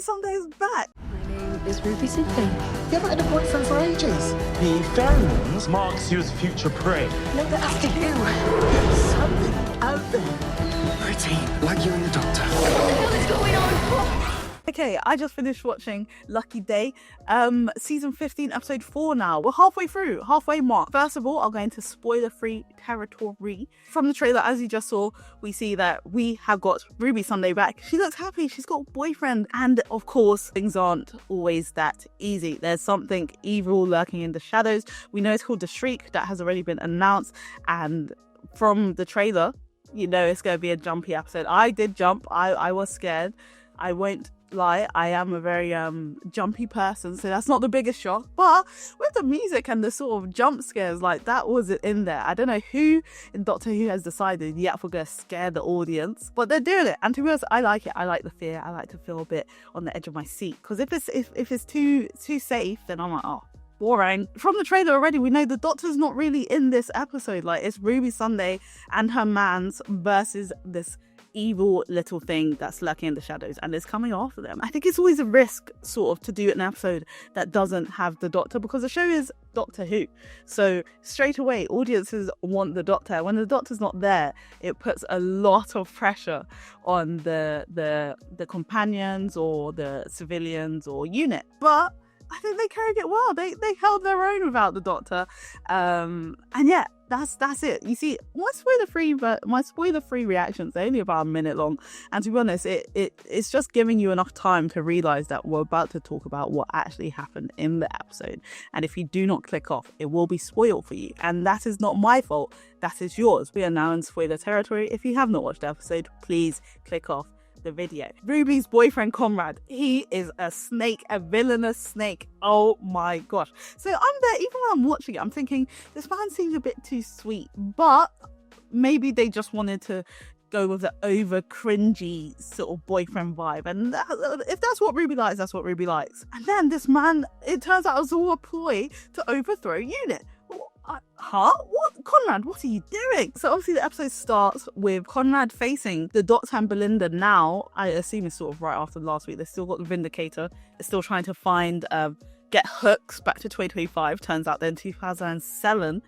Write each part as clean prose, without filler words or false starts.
Ruby Sunday is back. My name is Ruby Sunday. You haven't had a boyfriend for ages. The pheromones marks you as future prey. No, but after you. There's something out there. Pretty, like you and the doctor. What is going on? Okay, I just finished watching Lucky Day, season 15, episode 4 now. We're halfway mark. First of all, I'll go into spoiler-free territory. From the trailer, as you just saw, we see that we have got Ruby Sunday back. She looks happy, she's got a boyfriend. And of course, things aren't always that easy. There's something evil lurking in the shadows. We know it's called The Shriek, that has already been announced. And from the trailer, you know it's going to be a jumpy episode. I did jump, I was scared. I won't lie, I am a very jumpy person, so that's not the biggest shock, but with the music and the sort of jump scares, like, that was in there. I don't know who in Doctor Who has decided, yeah, we're gonna scare the audience, but they're doing it. And to be honest, I like it. I like the fear. I like to feel a bit on the edge of my seat, because if it's too safe, then I'm like, oh, boring. From the trailer already, we know the Doctor's not really in this episode. Like, it's Ruby Sunday and her mans versus this evil little thing that's lurking in the shadows and is coming after them. I think it's always a risk sort of to do an episode that doesn't have the Doctor, because the show is Doctor Who, so straight away audiences want the Doctor. When the Doctor's not there, it puts a lot of pressure on the companions or the civilians or unit, but I think they carried it well. They held their own without the Doctor, and yeah, that's it. You see, my spoiler-free reactions are only about a minute long, and to be honest, it's just giving you enough time to realise that we're about to talk about what actually happened in the episode. And if you do not click off, it will be spoiled for you, and that is not my fault. That is yours. We are now in spoiler territory. If you have not watched the episode, please click off the video. Ruby's boyfriend Conrad, he is a snake, a villainous snake. Oh my gosh. So I'm there, even when I'm watching it, I'm thinking, this man seems a bit too sweet, but maybe they just wanted to go with the over cringy sort of boyfriend vibe, and if that's what Ruby likes, that's what Ruby likes. And then this man, it turns out it was all a ploy to overthrow Unit. What? Conrad, what are you doing? So obviously the episode starts with Conrad facing the Doctor and Belinda now. I assume it's sort of right after last week. They've still got the Vindicator. They're still trying to find, get hooks back to 2025. Turns out they're in 2007.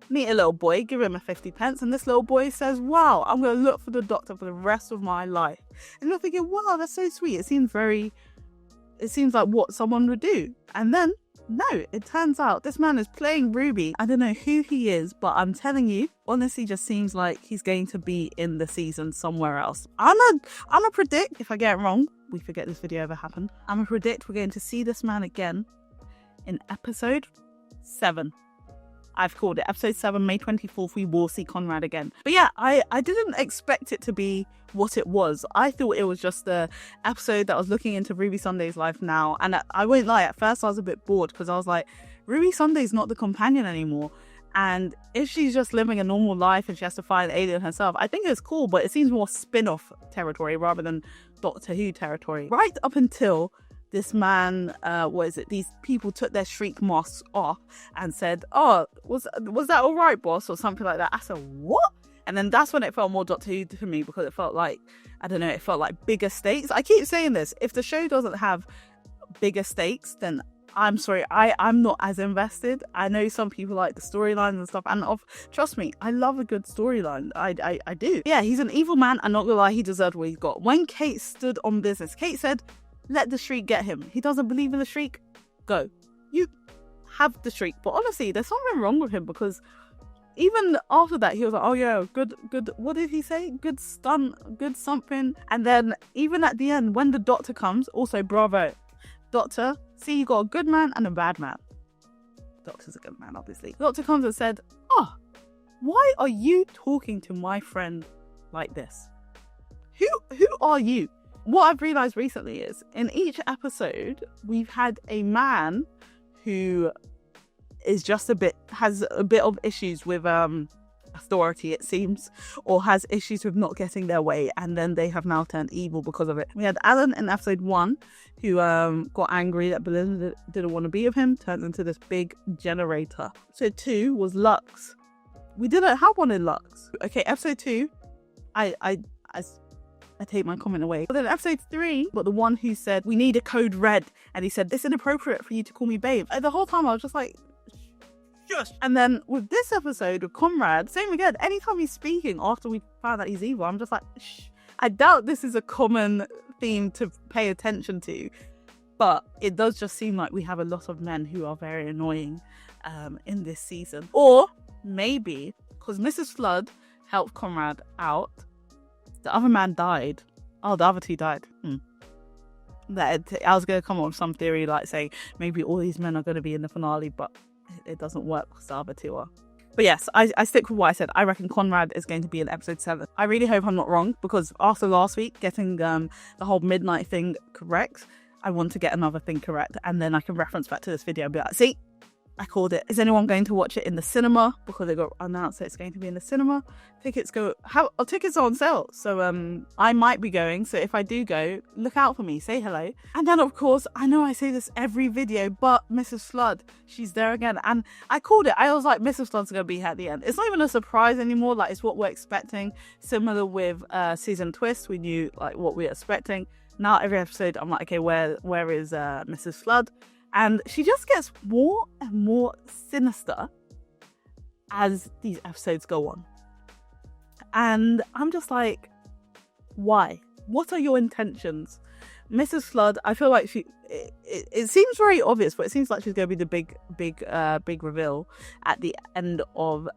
Meet a little boy, give him a 50 pence, and this little boy says, wow, I'm going to look for the Doctor for the rest of my life. And you're thinking, wow, that's so sweet. It seems like what someone would do. And then, no, it turns out this man is playing Ruby. I don't know who he is, but I'm telling you, honestly, just seems like he's going to be in the season somewhere else. I'm a predict, if I get it wrong, we forget this video ever happened, I'm a predict we're going to see this man again in episode 7. I've called it. Episode 7, May 24th, we will see Conrad again. But yeah, I didn't expect it to be what it was. I thought it was just the episode that was looking into Ruby Sunday's life now. And I won't lie, at first I was a bit bored, because I was like, Ruby Sunday's not the companion anymore. And if she's just living a normal life and she has to find Alien herself, I think it's cool, but it seems more spin-off territory rather than Doctor Who territory. Right up until this man, these people took their Shriek masks off and said, oh, was that all right, boss? Or something like that. I said, what? And then that's when it felt more Doctor Who to me, because it felt like, I don't know, it felt like bigger stakes. I keep saying this, if the show doesn't have bigger stakes, then I'm sorry, I'm not as invested. I know some people like the storylines and stuff, and trust me, I love a good storyline. I do. Yeah, he's an evil man, I'm not gonna lie, he deserved what he's got. When Kate stood on business, Kate said, let the Shriek get him. He doesn't believe in the Shriek, go. You have the Shriek. But honestly, there's something wrong with him, because even after that, he was like, oh yeah, good, what did he say? Good stunt, good something. And then even at the end, when the Doctor comes, also bravo. Doctor, see, you got a good man and a bad man. Doctor's a good man, obviously. The Doctor comes and said, oh, why are you talking to my friend like this? Who are you? What I've realised recently is, in each episode, we've had a man who is just has a bit of issues with authority, it seems, or has issues with not getting their way, and then they have now turned evil because of it. We had Alan in episode 1, who got angry that Belinda didn't want to be with him, turned into this big generator. Episode 2 was Lux. We didn't have one in Lux. Okay, episode 2, I I take my comment away. But then episode 3, but the one who said, we need a code red. And he said, it's inappropriate for you to call me babe. And the whole time I was just like, shush. And then with this episode with Conrad, same again. Anytime he's speaking after we found out he's evil, I'm just like, shh. I doubt this is a common theme to pay attention to. But it does just seem like we have a lot of men who are very annoying in this season. Or maybe because Mrs. Flood helped Conrad out, the other man died. Oh, the other two died. I was going to come up with some theory like saying maybe all these men are going to be in the finale, but it doesn't work because the other two are. But yes, I stick with what I said. I reckon Conrad is going to be in episode 7. I really hope I'm not wrong, because after last week getting the whole midnight thing correct, I want to get another thing correct, and then I can reference back to this video and be like, see, I called it. Is anyone going to watch it in the cinema? Because they got announced that it's going to be in the cinema. Tickets are on sale, so I might be going. So if I do go, look out for me, say hello. And then of course, I know I say this every video, but Mrs. Flood, she's there again, and I called it. I was like, Mrs. Flood's gonna be here at the end. It's not even a surprise anymore. Like, it's what we're expecting. Similar with season twist, we knew like what we were expecting. Now every episode, I'm like, okay, where is Mrs. Flood? And she just gets more and more sinister as these episodes go on. And I'm just like, why? What are your intentions? Mrs. Flood, I feel like it seems very obvious, but it seems like she's going to be the big reveal at the end of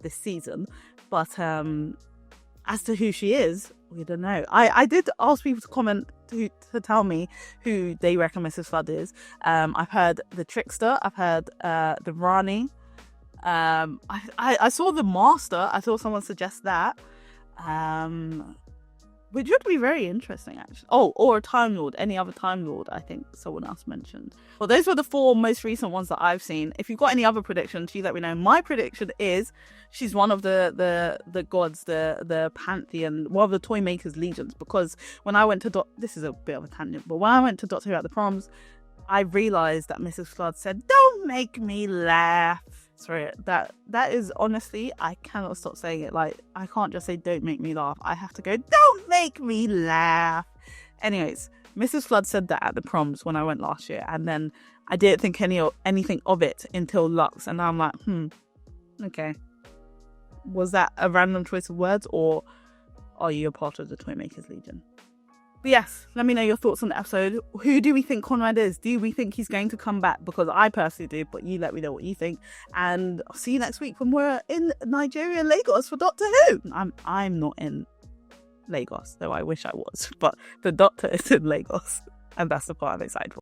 this season. But as to who she is, we don't know. I did ask people to comment to tell me who they reckon Mrs. Flood is. I've heard the Trickster. I've heard the Rani. I saw the Master. I saw someone suggest that. Which would be very interesting, actually. Oh, or a Time Lord. Any other Time Lord, I think someone else mentioned. Well, those were the 4 most recent ones that I've seen. If you've got any other predictions, you let me know. My prediction is she's one of the gods, the pantheon, one of the toy makers' legions. Because when I went to this is a bit of a tangent, but when I went to Doctor Who at the proms, I realised that Mrs. Flood said, "Don't make me laugh." Sorry, that is honestly, I cannot stop saying it. Like, I can't just say don't make me laugh. I have to go, don't make me laugh. Anyways, Mrs. Flood said that at the proms when I went last year, and then I didn't think anything of it until Lux, and now I'm like, okay. Was that a random choice of words, or are you a part of the Toymakers Legion? But yes, let me know your thoughts on the episode. Who do we think Conrad is? Do we think he's going to come back? Because I personally do, but you let me know what you think. And I'll see you next week when we're in Nigeria, Lagos for Doctor Who. I'm not in Lagos, though I wish I was. But the Doctor is in Lagos. And that's the part I'm excited for.